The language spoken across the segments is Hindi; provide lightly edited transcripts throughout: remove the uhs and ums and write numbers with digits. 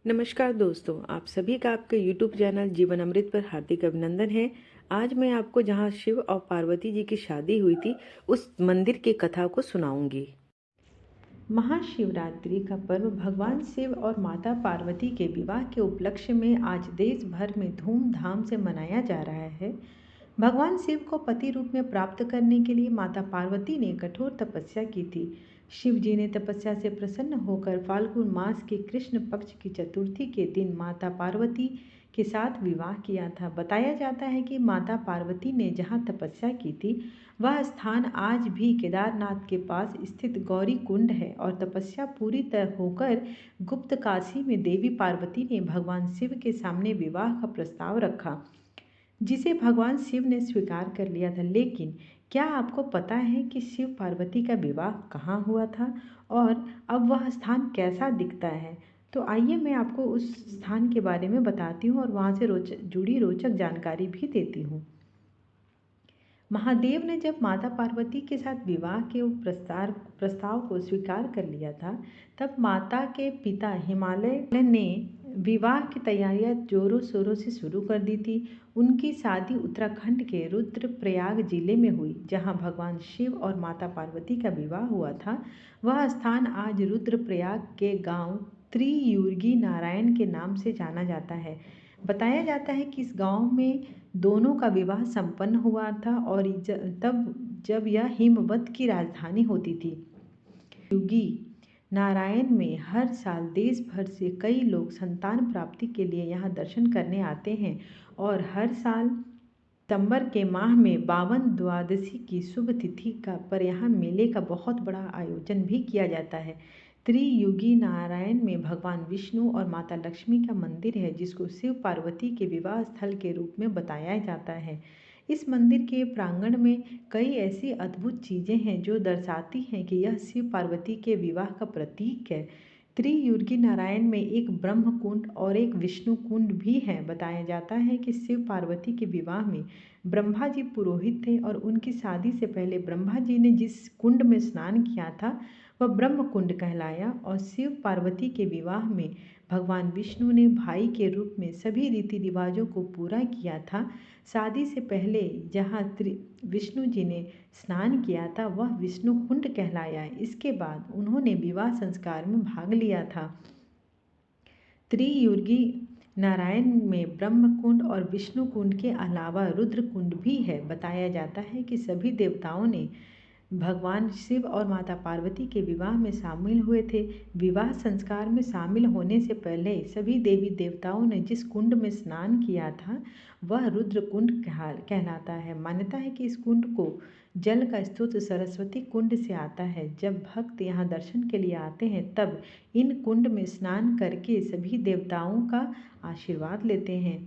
नमस्कार दोस्तों, आप सभी का आपके YouTube चैनल जीवन अमृत पर हार्दिक अभिनंदन है। आज मैं आपको जहां शिव और पार्वती जी की शादी हुई थी, उस मंदिर की कथा को सुनाऊंगी। महाशिवरात्रि का पर्व भगवान शिव और माता पार्वती के विवाह के उपलक्ष्य में आज देश भर में धूमधाम से मनाया जा रहा है। भगवान शिव को पति रूप में प्राप्त करने के लिए माता पार्वती ने कठोर तपस्या की थी। शिव जी ने तपस्या से प्रसन्न होकर फाल्गुन मास के कृष्ण पक्ष की चतुर्थी के दिन माता पार्वती के साथ विवाह किया था। बताया जाता है कि माता पार्वती ने जहाँ तपस्या की थी वह स्थान आज भी केदारनाथ के पास स्थित गौरी कुंड है और तपस्या पूरी तरह होकर गुप्त काशी में देवी पार्वती ने भगवान शिव के सामने विवाह का प्रस्ताव रखा, जिसे भगवान शिव ने स्वीकार कर लिया था। लेकिन क्या आपको पता है कि शिव पार्वती का विवाह कहाँ हुआ था और अब वह स्थान कैसा दिखता है? तो आइए मैं आपको उस स्थान के बारे में बताती हूँ और वहाँ से जुड़ी रोचक जानकारी भी देती हूँ। महादेव ने जब माता पार्वती के साथ विवाह के प्रस्ताव को स्वीकार कर लिया था, तब माता के पिता हिमालय ने विवाह की तैयारियां जोरों शोरों से शुरू कर दी थी। उनकी शादी उत्तराखंड के रुद्रप्रयाग जिले में हुई, जहां भगवान शिव और माता पार्वती का विवाह हुआ था। वह स्थान आज रुद्रप्रयाग के गांव त्रियुगी नारायण के नाम से जाना जाता है। बताया जाता है कि इस गांव में दोनों का विवाह संपन्न हुआ था और तब जब यह हिमवत की राजधानी होती थी। युगी नारायण में हर साल देश भर से कई लोग संतान प्राप्ति के लिए यहाँ दर्शन करने आते हैं और हर साल सितंबर के माह में बावन द्वादशी की शुभ तिथि पर यहाँ मेले का बहुत बड़ा आयोजन भी किया जाता है। त्रियुगी नारायण में भगवान विष्णु और माता लक्ष्मी का मंदिर है, जिसको शिव पार्वती के विवाह स्थल के रूप में बताया जाता है। इस मंदिर के प्रांगण में कई ऐसी अद्भुत चीज़ें हैं जो दर्शाती हैं कि यह शिव पार्वती के विवाह का प्रतीक है। त्रियुगी नारायण में एक ब्रह्म कुंड और एक विष्णु कुंड भी है। बताया जाता है कि शिव पार्वती के विवाह में ब्रह्मा जी पुरोहित थे और उनकी शादी से पहले ब्रह्मा जी ने जिस कुंड में स्नान किया था वह ब्रह्म कुंड कहलाया और शिव पार्वती के विवाह में भगवान विष्णु ने भाई के रूप में सभी रीति रिवाजों को पूरा किया था। शादी से पहले जहाँ विष्णु जी ने स्नान किया था वह विष्णु कुंड कहलाया। इसके बाद उन्होंने विवाह संस्कार में भाग लिया था। त्रियुगी नारायण में ब्रह्म कुंड और विष्णु कुंड के अलावा रुद्र कुंड भी है। बताया जाता है कि सभी देवताओं ने भगवान शिव और माता पार्वती के विवाह में शामिल हुए थे। विवाह संस्कार में शामिल होने से पहले सभी देवी देवताओं ने जिस कुंड में स्नान किया था वह रुद्र कुंड कहलाता है। मान्यता है कि इस कुंड को जल का स्रोत सरस्वती कुंड से आता है। जब भक्त यहाँ दर्शन के लिए आते हैं तब इन कुंड में स्नान करके सभी देवताओं का आशीर्वाद लेते हैं।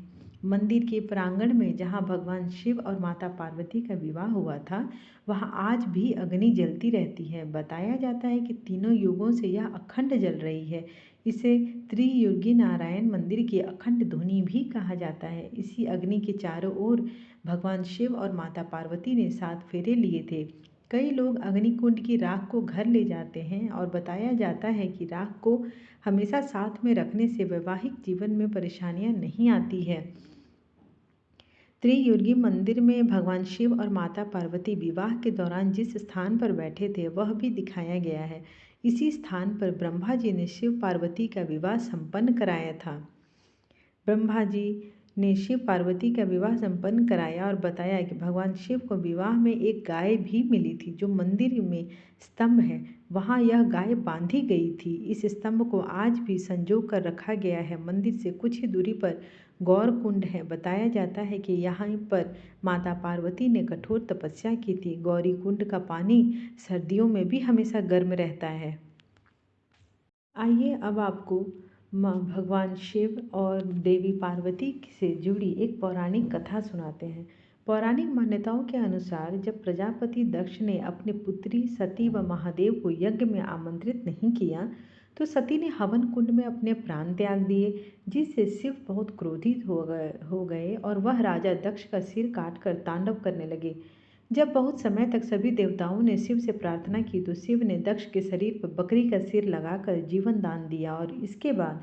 मंदिर के प्रांगण में जहाँ भगवान शिव और माता पार्वती का विवाह हुआ था वहाँ आज भी अग्नि जलती रहती है। बताया जाता है कि तीनों युगों से यह अखंड जल रही है। इसे त्रियुगी नारायण मंदिर की अखंड धुनी भी कहा जाता है। इसी अग्नि के चारों ओर भगवान शिव और माता पार्वती ने 7 फेरे लिए थे। कई लोग अग्निकुंड की राख को घर ले जाते हैं और बताया जाता है कि राख को हमेशा साथ में रखने से वैवाहिक जीवन में परेशानियां नहीं आती है। त्रियुगी मंदिर में भगवान शिव और माता पार्वती विवाह के दौरान जिस स्थान पर बैठे थे वह भी दिखाया गया है। इसी स्थान पर ब्रह्मा जी ने शिव पार्वती का विवाह संपन्न कराया था। ब्रह्मा जी ने शिव पार्वती का विवाह संपन्न कराया और बताया कि भगवान शिव को विवाह में एक गाय भी मिली थी। जो मंदिर में स्तंभ है वहाँ यह गाय बांधी गई थी। इस स्तंभ को आज भी संजो कर रखा गया है। मंदिर से कुछ ही दूरी पर गौर कुंड है। बताया जाता है कि यहाँ पर माता पार्वती ने कठोर तपस्या की थी। गौरी कुंड का पानी सर्दियों में भी हमेशा गर्म रहता है। आइए अब आपको भगवान शिव और देवी पार्वती से जुड़ी एक पौराणिक कथा सुनाते हैं। पौराणिक मान्यताओं के अनुसार जब प्रजापति दक्ष ने अपनी पुत्री सती व महादेव को यज्ञ में आमंत्रित नहीं किया तो सती ने हवन कुंड में अपने प्राण त्याग दिए, जिससे शिव बहुत क्रोधित हो गए और वह राजा दक्ष का सिर काट कर तांडव करने लगे। जब बहुत समय तक सभी देवताओं ने शिव से प्रार्थना की तो शिव ने दक्ष के शरीर पर बकरी का सिर लगाकर जीवन दान दिया और इसके बाद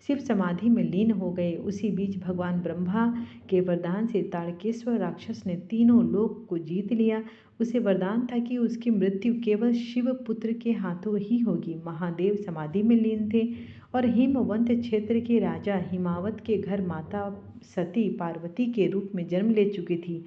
शिव समाधि में लीन हो गए। उसी बीच भगवान ब्रह्मा के वरदान से ताड़केश्वर राक्षस ने तीनों लोक को जीत लिया। उसे वरदान था कि उसकी मृत्यु केवल शिव पुत्र के हाथों ही होगी। महादेव समाधि में लीन थे और हिमवंत क्षेत्र के राजा हिमावत के घर माता सती पार्वती के रूप में जन्म ले चुकी थी।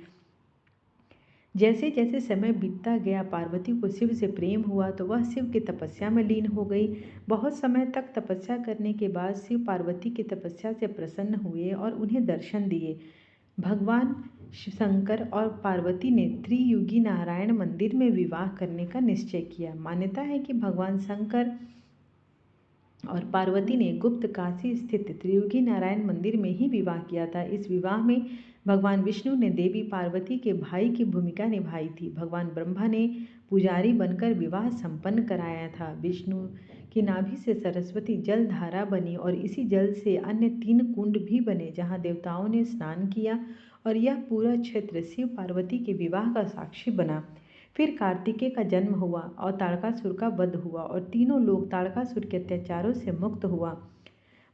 जैसे जैसे समय बीतता गया, पार्वती को शिव से प्रेम हुआ तो वह शिव की तपस्या में लीन हो गई। बहुत समय तक तपस्या करने के बाद शिव पार्वती की तपस्या से प्रसन्न हुए और उन्हें दर्शन दिए। भगवान शंकर और पार्वती ने त्रियुगी नारायण मंदिर में विवाह करने का निश्चय किया। मान्यता है कि भगवान शंकर और पार्वती ने गुप्त काशी स्थित त्रियुगी नारायण मंदिर में ही विवाह किया था। इस विवाह में भगवान विष्णु ने देवी पार्वती के भाई की भूमिका निभाई थी। भगवान ब्रह्मा ने पुजारी बनकर विवाह संपन्न कराया था। विष्णु की नाभि से सरस्वती जल धारा बनी और इसी जल से अन्य 3 कुंड भी बने जहाँ देवताओं ने स्नान किया और यह पूरा क्षेत्र शिव पार्वती के विवाह का साक्षी बना। फिर कार्तिकेय का जन्म हुआ और ताड़कासुर का वध हुआ और तीनों लोग ताड़कासुर के अत्याचारों से मुक्त हुआ।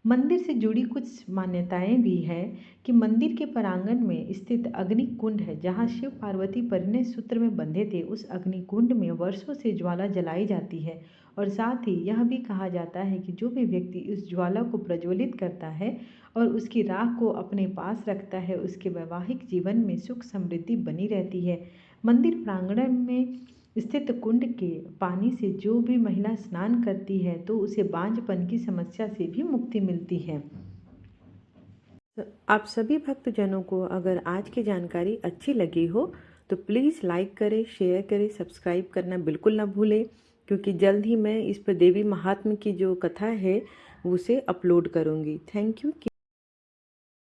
मंदिर से जुड़ी कुछ मान्यताएं भी है कि मंदिर के प्रांगण में स्थित अग्नि कुंड है जहां शिव पार्वती परिणय सूत्र में बंधे थे। उस अग्नि कुंड में वर्षों से ज्वाला जलाई जाती है और साथ ही यह भी कहा जाता है कि जो भी व्यक्ति इस ज्वाला को प्रज्वलित करता है और उसकी राख को अपने पास रखता है, उसके वैवाहिक जीवन में सुख समृद्धि बनी रहती है। मंदिर प्रांगण में स्थित कुंड के पानी से जो भी महिला स्नान करती है तो उसे बांझपन की समस्या से भी मुक्ति मिलती है। आप सभी भक्तजनों को अगर आज की जानकारी अच्छी लगी हो तो प्लीज़ लाइक करें, शेयर करें, सब्सक्राइब करना बिल्कुल ना भूलें, क्योंकि जल्द ही मैं इस पर देवी महात्म्य की जो कथा है उसे अपलोड करूँगी। Thank you.